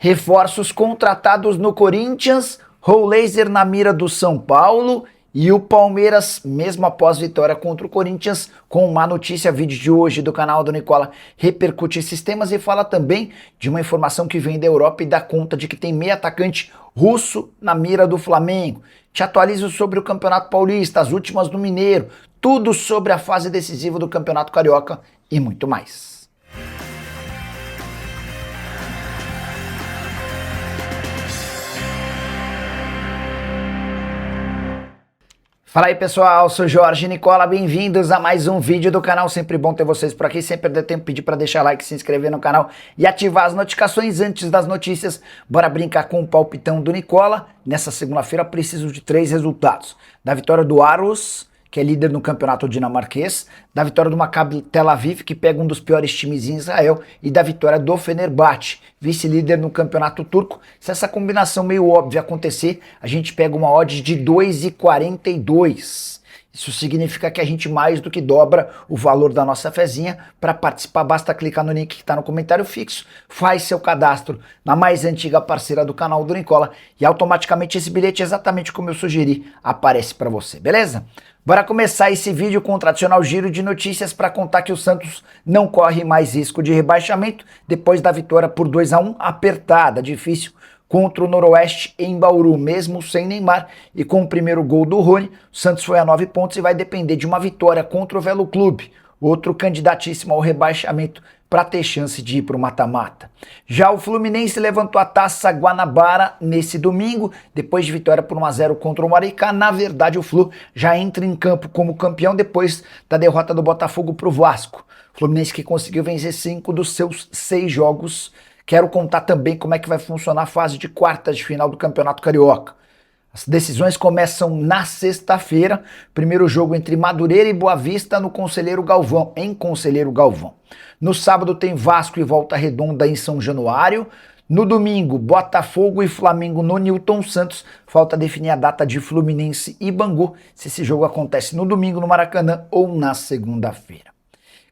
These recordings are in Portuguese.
Reforços contratados no Corinthians, Rollaser na mira do São Paulo e o Palmeiras, mesmo após vitória contra o Corinthians, com uma notícia, vídeo de hoje do canal do Nicola, repercute esses temas e fala também de uma informação que vem da Europa e dá conta de que tem meio atacante russo na mira do Flamengo. Te atualizo sobre o Campeonato Paulista, as últimas do Mineiro, tudo sobre a fase decisiva do Campeonato Carioca e muito mais. Fala aí pessoal, sou Jorge Nicola, bem-vindos a mais um vídeo do canal, sempre bom ter vocês por aqui, sem perder tempo, pedir para deixar like, se inscrever no canal e ativar as notificações antes das notícias. Bora brincar com o palpitão do Nicola. Nessa segunda-feira preciso de 3 resultados: da vitória do Aros, que é líder no campeonato dinamarquês, da vitória do Maccabi Tel Aviv, que pega um dos piores times em Israel, e da vitória do Fenerbahçe, vice-líder no campeonato turco. Se essa combinação meio óbvia acontecer, a gente pega uma odd de 2,42. Isso significa que a gente mais do que dobra o valor da nossa fezinha. Para participar, basta clicar no link que está no comentário fixo, faz seu cadastro na mais antiga parceira do canal do Nicola e automaticamente esse bilhete, exatamente como eu sugeri, aparece para você, beleza? Bora começar esse vídeo com o tradicional giro de notícias para contar que o Santos não corre mais risco de rebaixamento depois da vitória por 2-1 apertada, difícil, contra o Noroeste em Bauru, mesmo sem Neymar e com o primeiro gol do Rony. O Santos foi a 9 pontos e vai depender de uma vitória contra o Velo Clube, outro candidatíssimo ao rebaixamento, para ter chance de ir para o mata-mata. Já o Fluminense levantou a Taça Guanabara nesse domingo, depois de vitória por 1-0 contra o Maricá. Na verdade, o Flu já entra em campo como campeão depois da derrota do Botafogo para o Vasco. Fluminense que conseguiu vencer 5 dos seus 6 jogos. Quero contar também como é que vai funcionar a fase de quartas de final do Campeonato Carioca. As decisões começam na sexta-feira, primeiro jogo entre Madureira e Boa Vista no Conselheiro Galvão, em Conselheiro Galvão. No sábado tem Vasco e Volta Redonda em São Januário. No domingo, Botafogo e Flamengo no Newton Santos. Falta definir a data de Fluminense e Bangu, se esse jogo acontece no domingo no Maracanã ou na segunda-feira.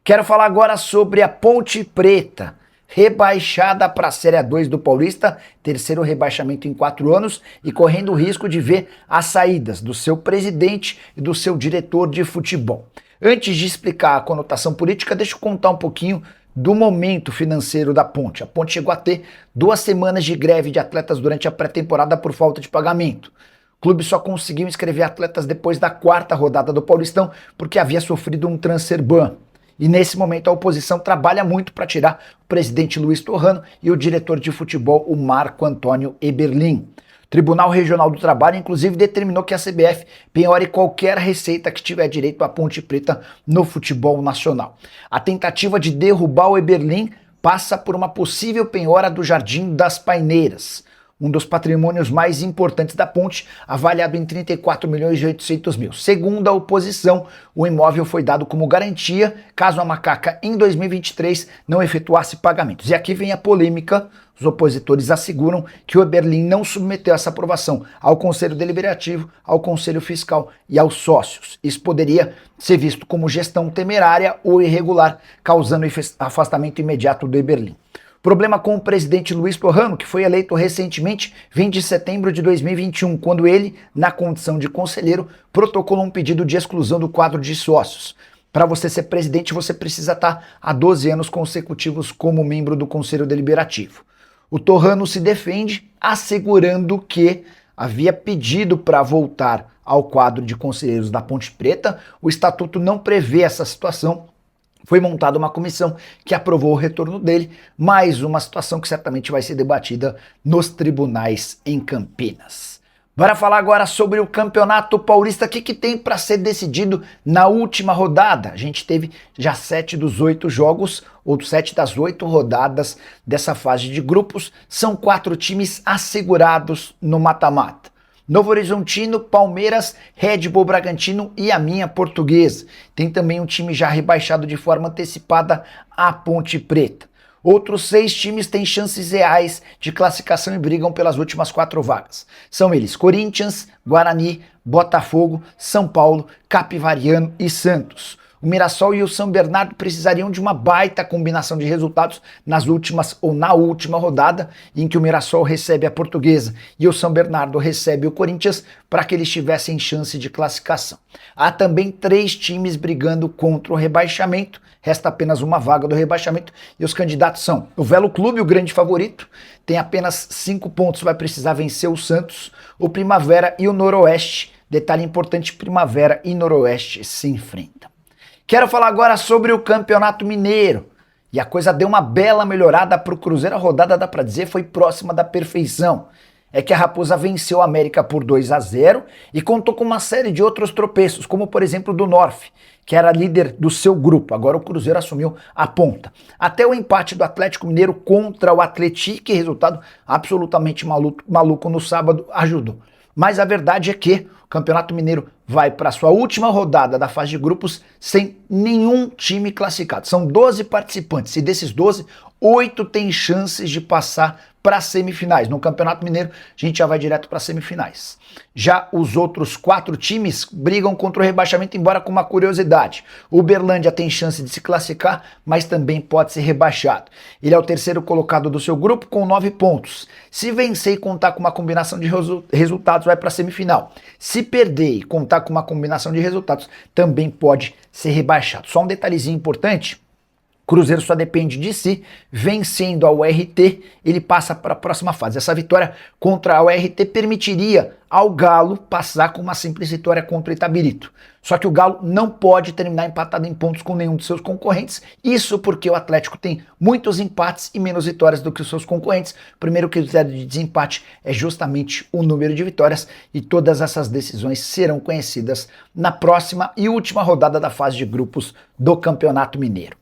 Quero falar agora sobre a Ponte Preta, rebaixada para a Série A2 do Paulista, terceiro rebaixamento em 4 anos e correndo o risco de ver as saídas do seu presidente e do seu diretor de futebol. Antes de explicar a conotação política, deixa eu contar um pouquinho do momento financeiro da Ponte. A Ponte chegou a ter 2 semanas de greve de atletas durante a pré-temporada por falta de pagamento. O clube só conseguiu inscrever atletas depois da 4ª rodada do Paulistão, porque havia sofrido um transfer ban. E nesse momento a oposição trabalha muito para tirar o presidente Luiz Torrano e o diretor de futebol, o Marco Antônio Eberlin. O Tribunal Regional do Trabalho, inclusive, determinou que a CBF penhore qualquer receita que tiver direito à Ponte Preta no futebol nacional. A tentativa de derrubar o Eberlin passa por uma possível penhora do Jardim das Paineiras, um dos patrimônios mais importantes da Ponte, avaliado em 34.800.000. Segundo a oposição, o imóvel foi dado como garantia caso a Macaca, em 2023, não efetuasse pagamentos. E aqui vem a polêmica. Os opositores asseguram que o Eberlin não submeteu essa aprovação ao Conselho Deliberativo, ao Conselho Fiscal e aos sócios. Isso poderia ser visto como gestão temerária ou irregular, causando afastamento imediato do Eberlin. O problema com o presidente Luiz Torrano, que foi eleito recentemente, vem de setembro de 2021, quando ele, na condição de conselheiro, protocolou um pedido de exclusão do quadro de sócios. Para você ser presidente, você precisa estar há 12 anos consecutivos como membro do Conselho Deliberativo. O Torrano se defende, assegurando que havia pedido para voltar ao quadro de conselheiros da Ponte Preta. O estatuto não prevê essa situação. Foi montada uma comissão que aprovou o retorno dele, mais uma situação que certamente vai ser debatida nos tribunais em Campinas. Bora falar agora sobre o Campeonato Paulista. O que tem para ser decidido na última rodada? A gente teve já 7 dos 8 jogos, ou 7 das 8 rodadas dessa fase de grupos. São 4 times assegurados no mata-mata: Novo Horizontino, Palmeiras, Red Bull Bragantino e a minha Portuguesa. Tem também um time já rebaixado de forma antecipada, a Ponte Preta. Outros 6 times têm chances reais de classificação e brigam pelas últimas 4 vagas. São eles: Corinthians, Guarani, Botafogo, São Paulo, Capivariano e Santos. O Mirassol e o São Bernardo precisariam de uma baita combinação de resultados nas últimas ou na última rodada, em que o Mirassol recebe a Portuguesa e o São Bernardo recebe o Corinthians, para que eles tivessem chance de classificação. Há também 3 times brigando contra o rebaixamento, resta apenas uma vaga do rebaixamento e os candidatos são o Velo Clube, o grande favorito, tem apenas 5 pontos, vai precisar vencer o Santos, o Primavera e o Noroeste. Detalhe importante, Primavera e Noroeste se enfrentam. Quero falar agora sobre o Campeonato Mineiro. E a coisa deu uma bela melhorada para o Cruzeiro, a rodada, dá para dizer, foi próxima da perfeição. É que a Raposa venceu a América por 2-0 e contou com uma série de outros tropeços, como por exemplo do Norf, que era líder do seu grupo. Agora o Cruzeiro assumiu a ponta. Até o empate do Atlético Mineiro contra o Atlético, resultado absolutamente maluco no sábado, ajudou. Mas a verdade é que o Campeonato Mineiro vai para sua última rodada da fase de grupos sem nenhum time classificado. São 12 participantes e desses 12, 8 têm chances de passar para as semifinais. No Campeonato Mineiro, a gente já vai direto para as semifinais. Já os outros 4 times brigam contra o rebaixamento, embora com uma curiosidade. O Uberlândia tem chance de se classificar, mas também pode ser rebaixado. Ele é o terceiro colocado do seu grupo com 9 pontos. Se vencer e contar com uma combinação de resultados, vai para a semifinal. Se perder e contar com uma combinação de resultados, também pode ser rebaixado. Só um detalhezinho importante. Cruzeiro só depende de si, vencendo a URT, ele passa para a próxima fase. Essa vitória contra a URT permitiria ao Galo passar com uma simples vitória contra o Itabirito. Só que o Galo não pode terminar empatado em pontos com nenhum de seus concorrentes, isso porque o Atlético tem muitos empates e menos vitórias do que os seus concorrentes. O primeiro critério de desempate é justamente o número de vitórias e todas essas decisões serão conhecidas na próxima e última rodada da fase de grupos do Campeonato Mineiro.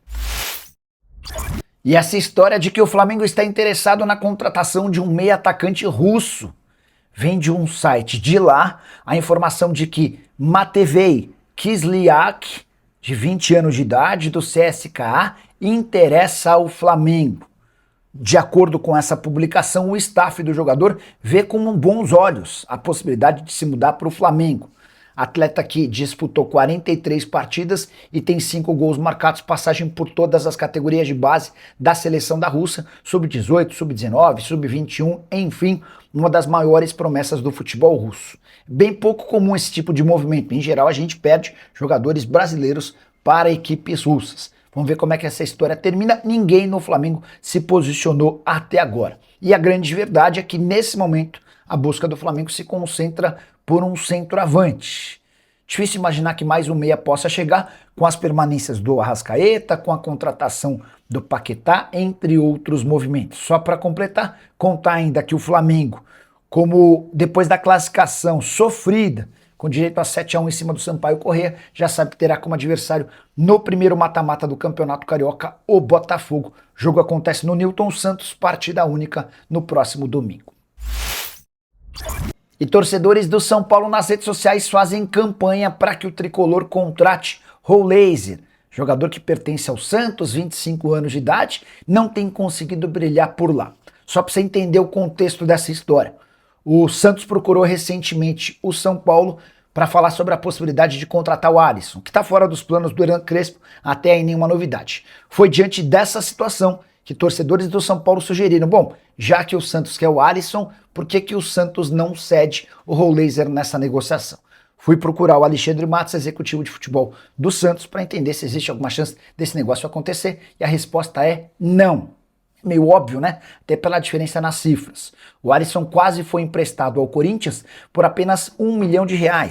E essa história de que o Flamengo está interessado na contratação de um meia atacante russo vem de um site de lá a informação de que Matvei Kislyak, de 20 anos de idade, do CSKA, interessa ao Flamengo. De acordo com essa publicação, o staff do jogador vê com bons olhos a possibilidade de se mudar para o Flamengo. Atleta que disputou 43 partidas e tem 5 gols marcados, passagem por todas as categorias de base da seleção da Rússia, sub-18, sub-19, sub-21, enfim, uma das maiores promessas do futebol russo. Bem pouco comum esse tipo de movimento, em geral a gente perde jogadores brasileiros para equipes russas. Vamos ver como é que essa história termina. Ninguém no Flamengo se posicionou até agora. E a grande verdade é que nesse momento a busca do Flamengo se concentra por um centroavante. Difícil imaginar que mais um meia possa chegar com as permanências do Arrascaeta, com a contratação do Paquetá, entre outros movimentos. Só para completar, contar ainda que o Flamengo, como depois da classificação sofrida, com direito a 7-1 em cima do Sampaio Corrêa, já sabe que terá como adversário no primeiro mata-mata do Campeonato Carioca o Botafogo. O jogo acontece no Newton Santos, partida única no próximo domingo. E torcedores do São Paulo nas redes sociais fazem campanha para que o tricolor contrate Rohlaser, jogador que pertence ao Santos, 25 anos de idade, não tem conseguido brilhar por lá. Só para você entender o contexto dessa história. O Santos procurou recentemente o São Paulo para falar sobre a possibilidade de contratar o Alisson, que está fora dos planos do Hernan Crespo, até aí nenhuma novidade. Foi diante dessa situação que torcedores do São Paulo sugeriram, bom, já que o Santos quer o Alisson, por que o Santos não cede o Rohlaser nessa negociação? Fui procurar o Alexandre Matos, executivo de futebol do Santos, para entender se existe alguma chance desse negócio acontecer, e a resposta é não. Meio óbvio, né? Até pela diferença nas cifras. O Alisson quase foi emprestado ao Corinthians por apenas R$1 milhão,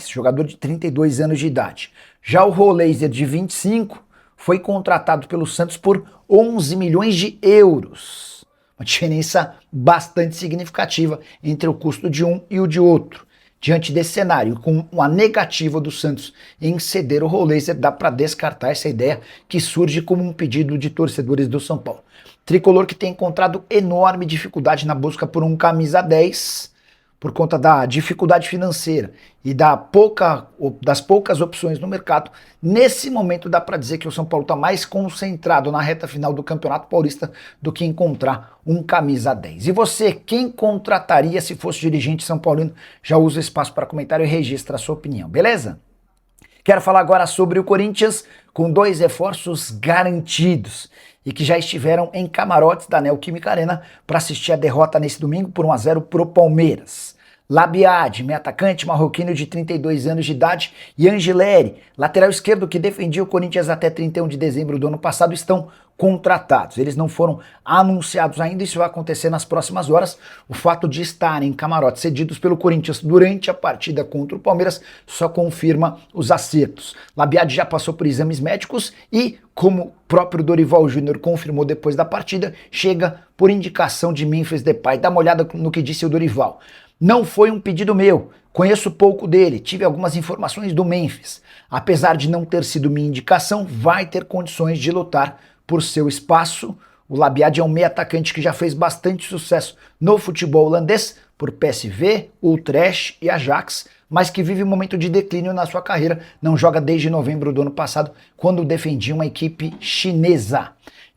jogador de 32 anos de idade. Já o Rohlaser, de 25, foi contratado pelo Santos por 11 milhões de euros. Uma diferença bastante significativa entre o custo de um e o de outro. Diante desse cenário, com uma negativa do Santos em ceder o Rohlaser, dá para descartar essa ideia que surge como um pedido de torcedores do São Paulo. Tricolor que tem encontrado enorme dificuldade na busca por um camisa 10, por conta da dificuldade financeira e das poucas opções no mercado. Nesse momento dá para dizer que o São Paulo está mais concentrado na reta final do Campeonato Paulista do que encontrar um camisa 10. E você, quem contrataria se fosse dirigente são paulino? Já usa o espaço para comentário e registra a sua opinião, beleza? Quero falar agora sobre o Corinthians com 2 reforços garantidos e que já estiveram em camarotes da Neoquímica Arena para assistir a derrota nesse domingo por 1-0 pro Palmeiras. Labiad, meio atacante marroquino de 32 anos de idade, e Angileri, lateral esquerdo que defendia o Corinthians até 31 de dezembro do ano passado, estão contratados. Eles não foram anunciados ainda, isso vai acontecer nas próximas horas. O fato de estarem em camarotes cedidos pelo Corinthians durante a partida contra o Palmeiras só confirma os acertos. Labiad já passou por exames médicos e, como o próprio Dorival Júnior confirmou depois da partida, chega por indicação de Memphis Depay. Dá uma olhada no que disse o Dorival. Não foi um pedido meu, conheço pouco dele, tive algumas informações do Memphis. Apesar de não ter sido minha indicação, vai ter condições de lutar por seu espaço. O Labiad é um meio atacante que já fez bastante sucesso no futebol holandês, por PSV, Utrecht e Ajax, mas que vive um momento de declínio na sua carreira, não joga desde novembro do ano passado, quando defendia uma equipe chinesa.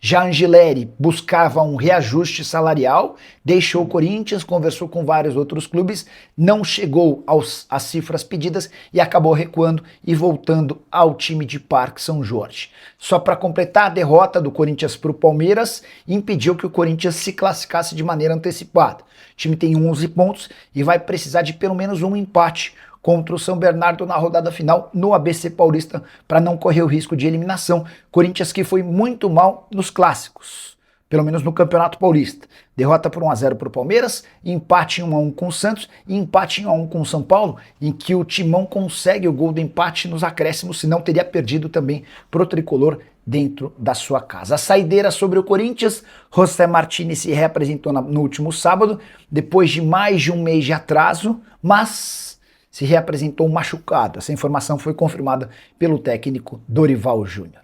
Já Angileri buscava um reajuste salarial, deixou o Corinthians, conversou com vários outros clubes, não chegou às cifras pedidas e acabou recuando e voltando ao time de Parque São Jorge. Só para completar, a derrota do Corinthians para o Palmeiras impediu que o Corinthians se classificasse de maneira antecipada. O time tem 11 pontos e vai precisar de pelo menos um empate contra o São Bernardo na rodada final no ABC Paulista para não correr o risco de eliminação. Corinthians que foi muito mal nos clássicos, pelo menos no Campeonato Paulista. Derrota por 1-0 para o Palmeiras, empate em 1-1 com o Santos e empate em 1-1 com o São Paulo, em que o Timão consegue o gol do empate nos acréscimos, senão teria perdido também pro tricolor dentro da sua casa. A saideira sobre o Corinthians, José Martínez se reapresentou no último sábado, depois de mais de um mês de atraso, mas se reapresentou machucado. Essa informação foi confirmada pelo técnico Dorival Júnior.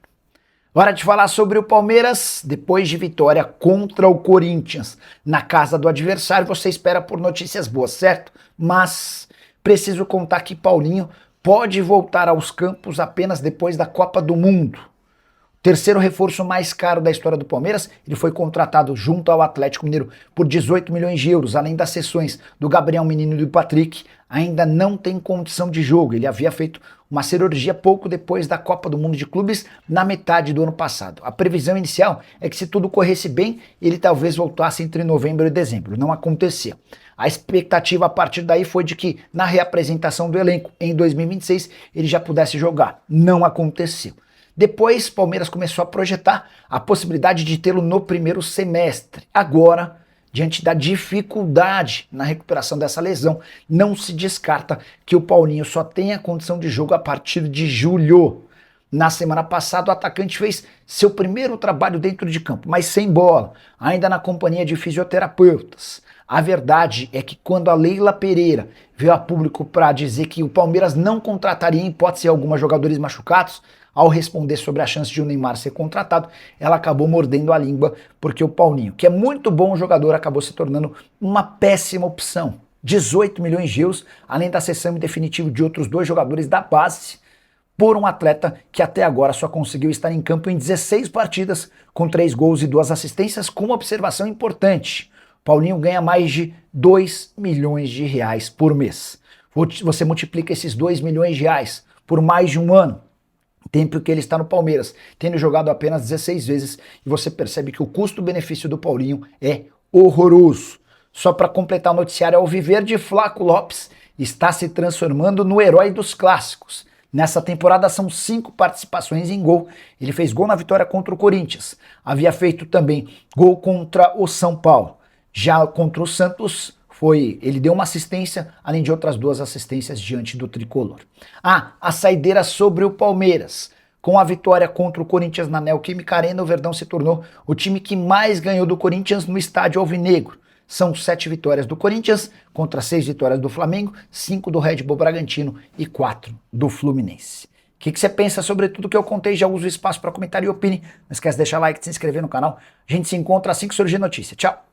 Hora de falar sobre o Palmeiras. Depois de vitória contra o Corinthians na casa do adversário, você espera por notícias boas, certo? Mas preciso contar que Paulinho pode voltar aos campos apenas depois da Copa do Mundo. Terceiro reforço mais caro da história do Palmeiras, ele foi contratado junto ao Atlético Mineiro por 18 milhões de euros, além das cessões do Gabriel Menino e do Patrick, ainda não tem condição de jogo. Ele havia feito uma cirurgia pouco depois da Copa do Mundo de Clubes, na metade do ano passado. A previsão inicial é que se tudo corresse bem, ele talvez voltasse entre novembro e dezembro. Não aconteceu. A expectativa a partir daí foi de que, na reapresentação do elenco em 2026, ele já pudesse jogar. Não aconteceu. Depois, Palmeiras começou a projetar a possibilidade de tê-lo no primeiro semestre. Agora, diante da dificuldade na recuperação dessa lesão, não se descarta que o Paulinho só tenha condição de jogo a partir de julho. Na semana passada, o atacante fez seu primeiro trabalho dentro de campo, mas sem bola, ainda na companhia de fisioterapeutas. A verdade é que quando a Leila Pereira veio a público para dizer que o Palmeiras não contrataria em hipótese alguma jogadores machucados, ao responder sobre a chance de o Neymar ser contratado, ela acabou mordendo a língua, porque o Paulinho, que é muito bom jogador, acabou se tornando uma péssima opção. 18 milhões de euros, além da cessão em definitivo de outros 2 jogadores da base, por um atleta que até agora só conseguiu estar em campo em 16 partidas, com 3 gols e 2 assistências, com uma observação importante. Paulinho ganha mais de 2 milhões de reais por mês. Você multiplica esses 2 milhões de reais por mais de um ano, tempo que ele está no Palmeiras, tendo jogado apenas 16 vezes, e você percebe que o custo-benefício do Paulinho é horroroso. Só para completar o noticiário, Alviverde, Flaco Lopes está se transformando no herói dos clássicos. Nessa temporada são 5 participações em gol. Ele fez gol na vitória contra o Corinthians. Havia feito também gol contra o São Paulo. Já contra o Santos, ele deu uma assistência, além de outras 2 assistências diante do tricolor. A saideira sobre o Palmeiras. Com a vitória contra o Corinthians na Neoquímica Arena, o Verdão se tornou o time que mais ganhou do Corinthians no estádio alvinegro. São 7 vitórias do Corinthians contra 6 vitórias do Flamengo, 5 do Red Bull Bragantino e 4 do Fluminense. O que você pensa sobre tudo que eu contei? Já usa o espaço para comentário e opine. Não esquece de deixar like, de se inscrever no canal. A gente se encontra assim que surgir notícia. Tchau!